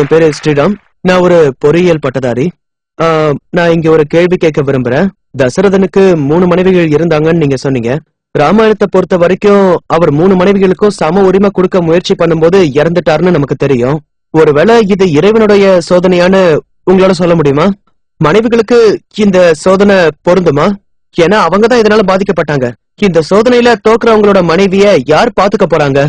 என் பேரு ஸ்ரீராம். நான் ஒரு பொறியியல் பட்டதாரி. நான் இங்க ஒரு கேள்வி கேட்க விரும்புறேன். தசரதனுக்கு 3 மனைவிகள் இருந்தாங்கன்னு நீங்க சொன்னீங்க. ராமாயணத்தை பொறுத்த வரைக்கும் அவர் 3 மனைவிகளுக்கும் சம உரிமை கொடுக்க முயற்சி பண்ணும்போது இறந்துட்டாருன்னு நமக்கு தெரியும். ஒருவேளை இது இறைவனுடைய சோதனையான்னு உங்களால சொல்ல முடியுமா? மனைவிகளுக்கு இந்த சோதனை பொருந்துமா? ஏன்னா அவங்கதான் இதனால பாதிக்கப்பட்டாங்க. இந்த சோதனையில தோக்குறவங்களோட மனைவிய யார் பாத்துக்க போறாங்க?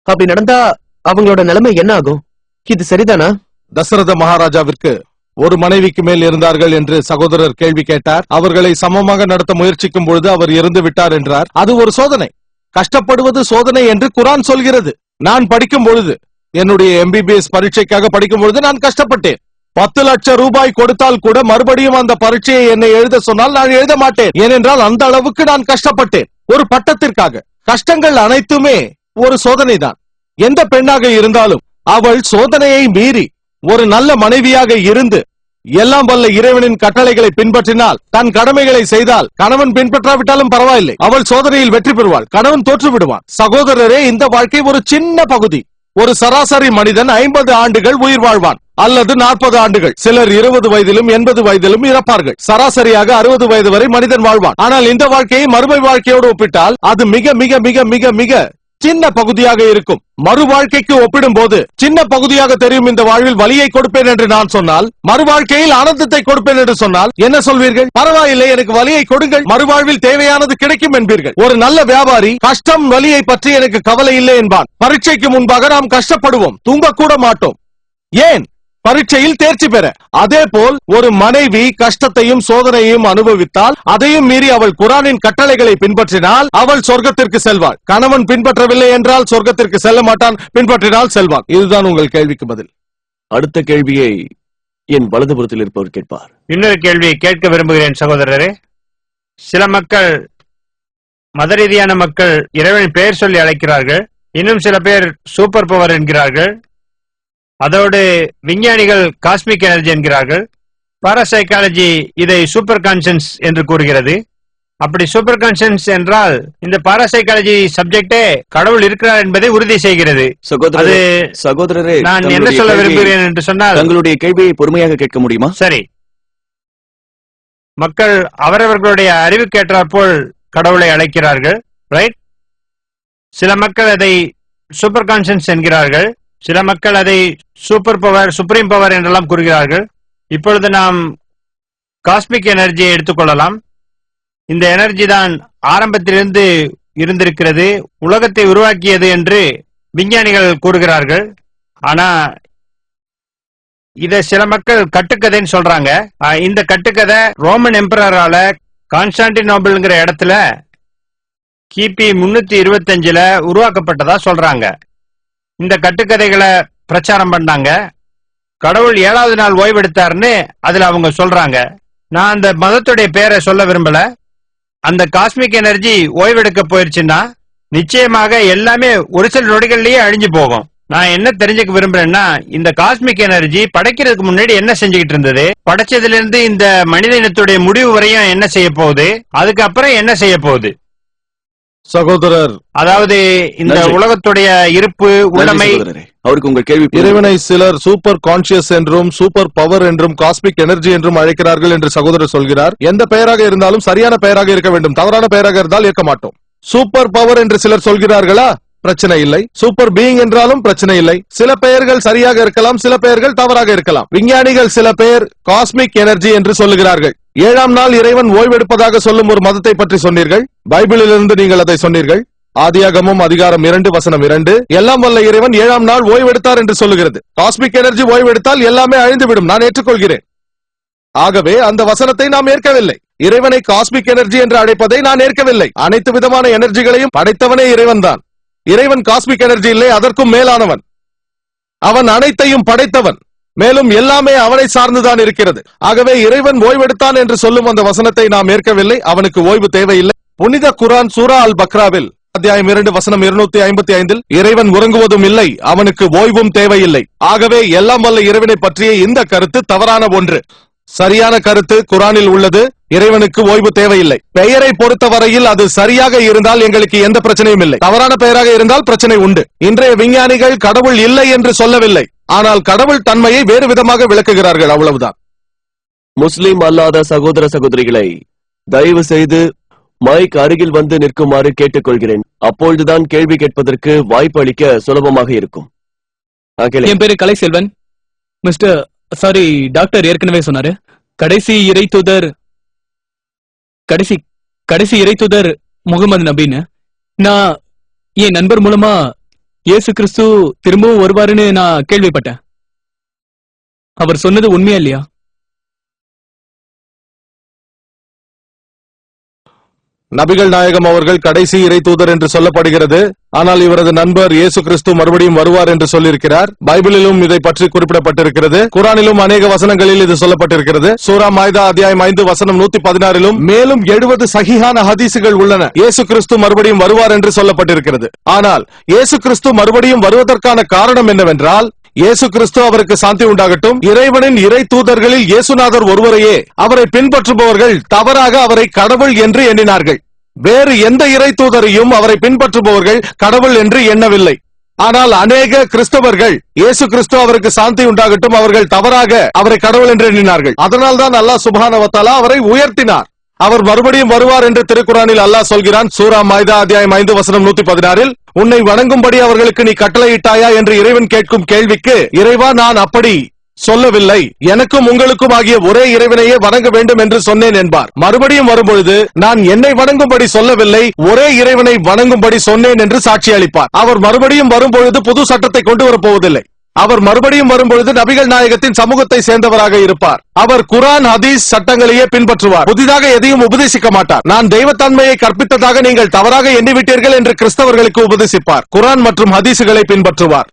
அப்படி நடந்தா அவங்களோட நிலைமை என்ன ஆகும்? இது சரிதானா? தசரத மகாராஜாவிற்கு ஒரு மனைவிக்கு மேல் இருந்தார்கள் என்று சகோதரர் கேள்வி கேட்டார். அவர்களை சமமாக நடத்த முயற்சிக்கும் பொழுது அவர் இறந்து விட்டார் என்றார். அது ஒரு சோதனை. கஷ்டப்படுவது சோதனை என்று குரான் சொல்கிறது. நான் படிக்கும் பொழுது, என்னுடைய MBBS பரீட்சைக்காக படிக்கும் பொழுது நான் கஷ்டப்பட்டேன். 10 லட்சம் ரூபாய் கொடுத்தால் கூட மறுபடியும் அந்த பரீட்சையை என்னை எழுத சொன்னால் நான் எழுத மாட்டேன். ஏனென்றால் அந்த அளவுக்கு நான் கஷ்டப்பட்டேன் ஒரு பட்டத்திற்காக. கஷ்டங்கள் அனைத்துமே ஒரு சோதனை தான். எந்த பெண்ணாக இருந்தாலும் அவள் சோதனையை மீறி ஒரு நல்ல மனைவியாக இருந்து எல்லாம் வல்ல இறைவனின் கட்டளைகளை பின்பற்றினால், தன் கடமைகளை செய்தால், கணவன் பின்பற்றாவிட்டாலும் பரவாயில்லை, அவள் சோதனையில் வெற்றி பெறுவாள். கணவன் தோற்று விடுவான். சகோதரரே, இந்த வாழ்க்கை ஒரு சின்ன பகுதி. ஒரு சராசரி மனிதன் 50 ஆண்டுகள் உயிர் வாழ்வான், அல்லது 40 ஆண்டுகள். சிலர் 20 வயதிலும் 80 வயதிலும் இறப்பார்கள். சராசரியாக 60 வயது வரை மனிதன் வாழ்வான். ஆனால் இந்த வாழ்க்கையை மறுமை வாழ்க்கையோடு ஒப்பிட்டால் அது மிக மிக மிக மிக மிக சின்ன பகுதியாக இருக்கும். மறு வாழ்க்கைக்கு ஒப்பிடும் போது சின்ன பகுதியாக தெரியும் இந்த வாழ்வில் வலியை கொடுப்பேன் என்று நான் சொன்னால், மறு வாழ்க்கையில் ஆனந்தத்தை கொடுப்பேன் என்று சொன்னால் என்ன சொல்வீர்கள்? பரவாயில்லை, எனக்கு வலியை கொடுங்கள், மறுவாழ்வில் தேவையானது கிடைக்கும் என்பீர்கள். ஒரு நல்ல வியாபாரி கஷ்டம் வலியை பற்றி எனக்கு கவலை இல்லை என்பான். பரீட்சைக்கு முன்பாக நாம் கஷ்டப்படுவோம், தூங்கக்கூட மாட்டோம். ஏன்? பரீட்சையில் தேர்ச்சி பெற. அதே போல் ஒரு மனைவி கஷ்டத்தையும் சோதனையும் அனுபவித்தால், அதையும் மீறி அவள் குரானின் கட்டளைகளை பின்பற்றினால் அவள் சொர்க்கத்திற்கு செல்வாள். கணவன் பின்பற்றவில்லை என்றால் சொர்க்கத்திற்கு செல்ல மாட்டான், பின்பற்றினால் செல்வான். இதுதான் உங்கள் கேள்விக்கு பதில். அடுத்த கேள்வியை என் வலதுபுறத்தில் இருப்பவர் கேட்பார். இன்னொரு கேள்வியை கேட்க விரும்புகிறேன் சகோதரரே. சில மக்கள், மத ரீதியான மக்கள் இறைவனின் பெயர் சொல்லி அழைக்கிறார்கள். இன்னும் சில பேர் சூப்பர் பவர் என்கிறார்கள். அதோடு விஞ்ஞானிகள் காஸ்மிக் எனர்ஜி என்கிறார்கள். பாராசைக்காலஜி இதை சூப்பர் கான்சியன்ஸ் என்று கூறுகிறது. அப்படி சூப்பர் கான்சியன்ஸ் என்றால் இந்த பாராசைக்காலஜி சப்ஜெக்டே கடவுள் இருக்கிறார் என்பதை உறுதி செய்கிறது. சகோதரரே, நான் என்ன சொல்ல விரும்புகிறேன் என்று சொன்னால், தங்களுடைய கேள்வியை பொறுமையாக கேட்க முடியுமா? சரி. மக்கள் அவரவர்களுடைய அறிவுக்கேற்றாற்போல் கடவுளை அழைக்கிறார்கள், ரைட்? சில மக்கள் அதை சூப்பர் கான்சியன்ஸ் என்கிறார்கள். சில மக்கள் அதை சூப்பர் பவர், சுப்ரீம் பவர் என்றெல்லாம் கூறுகிறார்கள். இப்பொழுது நாம் காஸ்மிக் எனர்ஜியை எடுத்துக்கொள்ளலாம். இந்த எனர்ஜி தான் ஆரம்பத்திலிருந்து இருந்திருக்கிறது, உலகத்தை உருவாக்கியது என்று விஞ்ஞானிகள் கூறுகிறார்கள். ஆனா இத சில மக்கள் கட்டுக்கதைன்னு சொல்றாங்க. இந்த கட்டுக்கதை ரோமன் எம்பரரால கான்ஸ்டான்டினோபிள்ங்கிற இடத்துல கிபி 325 உருவாக்கப்பட்டதா சொல்றாங்க. இந்த கட்டுக்கதைகளை பிரச்சாரம் பண்ணாங்க. கடவுள் 7வது நாள் ஓய்வெடுத்தாருன்னு அதுல அவங்க சொல்றாங்க. நான் அந்த மதத்துடைய பேரை சொல்ல விரும்பல. அந்த காஸ்மிக் எனர்ஜி ஓய்வெடுக்க போயிருச்சுன்னா நிச்சயமாக எல்லாமே ஒரு சில நொடிகள்லயே அழிஞ்சு போகும். நான் என்ன தெரிஞ்சுக்க விரும்புறேன்னா, இந்த காஸ்மிக் எனர்ஜி படைக்கிறதுக்கு முன்னாடி என்ன செஞ்சுக்கிட்டு இருந்தது, படைச்சதுல இருந்து இந்த மனித இனத்துடைய முடிவு வரையும் என்ன செய்ய போகுது, அதுக்கப்புறம் என்ன செய்ய போகுது? சகோதரர், அதாவது இந்த உலகத்துடைய இருப்பு உள்ளமை. அவருக்கு உங்கள் கேள்வி. இறைவனை சிலர் சூப்பர் கான்சியஸ் என்றும் சூப்பர் பவர் என்றும் காஸ்மிக் எனர்ஜி என்றும் அழைக்கிறார்கள் என்று சகோதரர் சொல்கிறார். எந்த பெயராக இருந்தாலும் சரியான பெயராக இருக்க வேண்டும். தவறான பெயராக இருந்தால் ஏற்க மாட்டோம். சூப்பர் பவர் என்று சிலர் சொல்கிறார்களா? பிரச்சனை இல்லை. சூப்பர் பீயிங் என்றாலும் பிரச்சனை இல்லை. சில பெயர்கள் சரியாக இருக்கலாம், சில பெயர்கள் தவறாக இருக்கலாம். விஞ்ஞானிகள் சில பெயர் காஸ்மிக் எனர்ஜி என்று சொல்லுகிறார்கள். 7ஆம் நாள் இறைவன் ஓய்வெடுப்பதாக சொல்லும் ஒரு மதத்தை பற்றி சொன்னீர்கள். பைபிளிலிருந்து நீங்கள் அதை சொன்னீர்கள். ஆதியாகமம் அதிகாரம் 2 வசனம் 2, எல்லாம் வல்ல இறைவன் 7ஆம் நாள் ஓய்வெடுத்தார் என்று சொல்லுகிறது. காஸ்மிக் எனர்ஜி ஓய்வெடுத்தால் எல்லாமே அழிந்துவிடும், நான் ஏற்றுக்கொள்கிறேன். ஆகவே அந்த வசனத்தை நாம் ஏற்கவில்லை. இறைவனை காஸ்மிக் எனர்ஜி என்று அழைப்பதை நான் ஏற்கவில்லை. அனைத்து விதமான எனர்ஜிகளையும் படைத்தவனே இறைவன் தான். இறைவன் காஸ்மிக் எனர்ஜி இல்லை, அதற்கும் மேலானவன். அவன் அனைத்தையும் படைத்தவன், மேலும் எல்லாமே அவனை சார்ந்துதான் இருக்கிறது. ஆகவே இறைவன் ஓய்வெடுத்தான் என்று சொல்லும் அந்த வசனத்தை நாம் ஏற்கவில்லை. அவனுக்கு ஓய்வு தேவையில்லை. புனித குரான் சூரா அல் பக்ராவில் அத்தியாயம் 2 வசனம் 255 இறைவன் உறங்குவதும் இல்லை, அவனுக்கு ஓய்வும் தேவையில்லை. ஆகவே எல்லாம் வல்ல இறைவனை பற்றிய இந்த கருத்து தவறான ஒன்று. சரியான கருத்து குரானில் உள்ளது. இறைவனுக்கு ஓய்வு தேவையில்லை. பெயரை பொறுத்தவரையில் அது சரியாக இருந்தால் எங்களுக்கு எந்த பிரச்சனையும் இல்லை. தவறான பெயராக இருந்தால் பிரச்சனை உண்டு. இன்றைய விஞ்ஞானிகள் கடவுள் இல்லை என்று சொல்லவில்லை. ஆனால் கடவுள் தன்மையை வேறு விதமாக விளக்குகிறார்கள், அவ்வளவுதான். முஸ்லிம் அல்லாத சகோதர சகோதரிகளை தயவு செய்து மைக் அருகில் வந்து நிற்குமாறு கேட்டுக்கொள்கிறேன். அப்பொழுதுதான் கேள்வி கேட்பதற்கு வாய்ப்பு அளிக்க சுலபமாக இருக்கும். என் பேரு கலை செல்வன். மிஸ்டர் சாரி டாக்டர் ஏற்கனவே சொன்னாரு. கடைசி இறைத்தூதர் முகமது நபின்னு. நான் என் நண்பர் மூலமா இயேசு கிறிஸ்து திரும்பவும் வருவாருன்னு நான் கேள்விப்பட்டேன். அவர் சொன்னது உண்மையா இல்லையா? நபிகள் நாயகம் அவர்கள் கடைசி இறை தூதர் என்று சொல்லப்படுகிறது. ஆனால் இவரது நண்பர் இயேசு கிறிஸ்து மறுபடியும் வருவார் என்று சொல்லியிருக்கிறார். பைபிளிலும் இதை பற்றி குறிப்பிடப்பட்டிருக்கிறது. குரானிலும் அநேக வசனங்களில் இது சொல்லப்பட்டிருக்கிறது. சூரா மாய்தா அத்தியாயம் 5 வசனம் 116 மேலும் 70 சஹீஹான ஹதீசுகள் உள்ளன. இயேசு கிறிஸ்து மறுபடியும் வருவார் என்று சொல்லப்பட்டிருக்கிறது. ஆனால் இயேசு கிறிஸ்து மறுபடியும் வருவதற்கான காரணம் என்னவென்றால், இயேசு கிறிஸ்து அவருக்கு சாந்தி உண்டாகட்டும், இறைவனின் இறை தூதர்களில் இயேசுநாதர் ஒருவரையே அவரை பின்பற்றுபவர்கள் தவறாக அவரை கடவுள் என்று எண்ணினார்கள். வேறு எந்த இறை தூதரையும் அவரை பின்பற்றுபவர்கள் கடவுள் என்று எண்ணவில்லை. ஆனால் அநேக கிறிஸ்தவர்கள் இயேசு கிறிஸ்து அவருக்கு சாந்தி உண்டாகட்டும் அவர்கள் தவறாக அவரை கடவுள் என்று எண்ணினார்கள். அதனால்தான் அல்லாஹ் சுப்ஹானஹு வ தஆலா அவரை உயர்த்தினார். அவர் மறுபடியும் வருவார் என்று திருக்குரானில் அல்லாஹ் சொல்கிறான். சூரா மாய்தா அத்தியாயம் 5 வசனம் 116 உன்னை வணங்கும்படி அவர்களுக்கு நீ கட்டளையிட்டாயா என்று இறைவன் கேட்கும் கேள்விக்கு, இறைவா நான் அப்படி சொல்லவில்லை, எனக்கும் உங்களுக்கும் ஆகிய ஒரே இறைவனையே வணங்க வேண்டும் என்று சொன்னேன் என்பார். மறுபடியும் வரும்பொழுது நான் என்னை வணங்கும்படி சொல்லவில்லை, ஒரே இறைவனை வணங்கும்படி சொன்னேன் என்று சாட்சி அளிப்பார். அவர் மறுபடியும் வரும்பொழுது புது சட்டத்தை கொண்டு வரப்போவதில்லை. அவர் மறுபடியும் வரும்பொழுது நபிகள் நாயகத்தின் சமூகத்தை சேர்ந்தவராக இருப்பார். அவர் குரான் ஹதீஸ் சட்டங்களையே பின்பற்றுவார். புதிதாக எதையும் உபதேசிக்க மாட்டார். நான் தெய்வத்தன்மையை கற்பித்ததாக நீங்கள் தவறாக எண்ணிவிட்டீர்கள் என்று கிறிஸ்தவர்களுக்கு உபதேசிப்பார். குரான் மற்றும் ஹதீசுகளை பின்பற்றுவார்.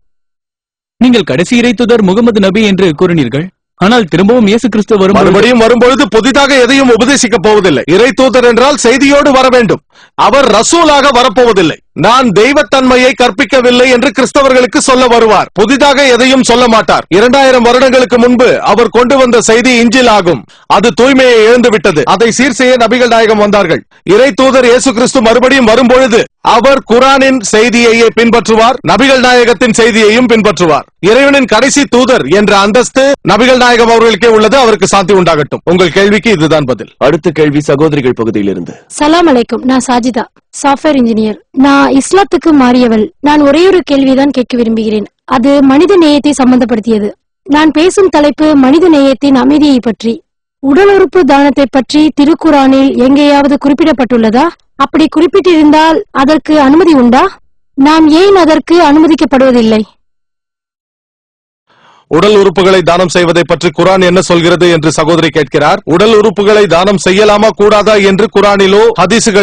நீங்கள் கடைசி இறைத்தூதர் முகமது நபி என்று கூறினீர்கள். ஆனால் திரும்பவும் இயேசு கிறிஸ்து மறுபடியும் வரும்பொழுது புதிதாக எதையும் உபதேசிக்க போவதில்லை. இறை தூதர் என்றால் செய்தியோடு வர வேண்டும். அவர் ரசூலாக வரப்போவதில்லை. நான் தெய்வத்தன்மையை கற்பிக்கவில்லை என்று கிறிஸ்தவர்களுக்கு சொல்ல வருவார். புதிதாக எதையும் சொல்ல மாட்டார். 2000 வருடங்களுக்கு முன்பு அவர் கொண்டு வந்த செய்தி இஞ்சில் ஆகும். அது தூய்மையை இழந்து விட்டது. அதை சீர் செய்ய நபிகள் நாயகம் வந்தார்கள். இறை தூதர் இயேசு கிறிஸ்து மறுபடியும் வரும்பொழுது அவர் குரானின் செய்தியையே பின்பற்றுவார், நபிகள் நாயகத்தின் செய்தியையும் பின்பற்றுவார். இறைவனின் கடைசி தூதர் என்ற அந்தஸ்து நபிகள் நாயகம் அவர்களுக்கே உள்ளது. அவருக்கு சாந்தி உண்டாகட்டும். உங்கள் கேள்விக்கு இதுதான் பதில். அடுத்த கேள்வி சகோதரிகள் பகுதியிலிருந்து. சலாம் அலைக்கும். நான் சாஜிதா, சாஃப்ட்வேர் இன்ஜினியர். நான் இஸ்லாத்துக்கு மாறியவள். நான் ஒரே ஒரு கேள்விதான் கேட்க விரும்புகிறேன். அது மனித நேயத்தை சம்பந்தப்படுத்தியது. நான் பேசும் தலைப்பு மனித நேயத்தின் அமைதியை பற்றி. உடல் உறுப்பு தானத்தை பற்றி திருக்குரானில் எங்கேயாவது குறிப்பிடப்பட்டுள்ளதா? அப்படி குறிப்பிட்டிருந்தால் அதற்கு அனுமதி உண்டா? நாம் ஏன் அதற்கு அனுமதிக்கப்படுவதில்லை? உடல் உறுப்புகளை தானம் செய்வதை பற்றி குரான் என்ன சொல்கிறது என்று சகோதரி கேட்கிறார். உடல் உறுப்புகளை தானம் செய்யலாமா கூடாதா என்று குரானிலோ ஹதீசுகள்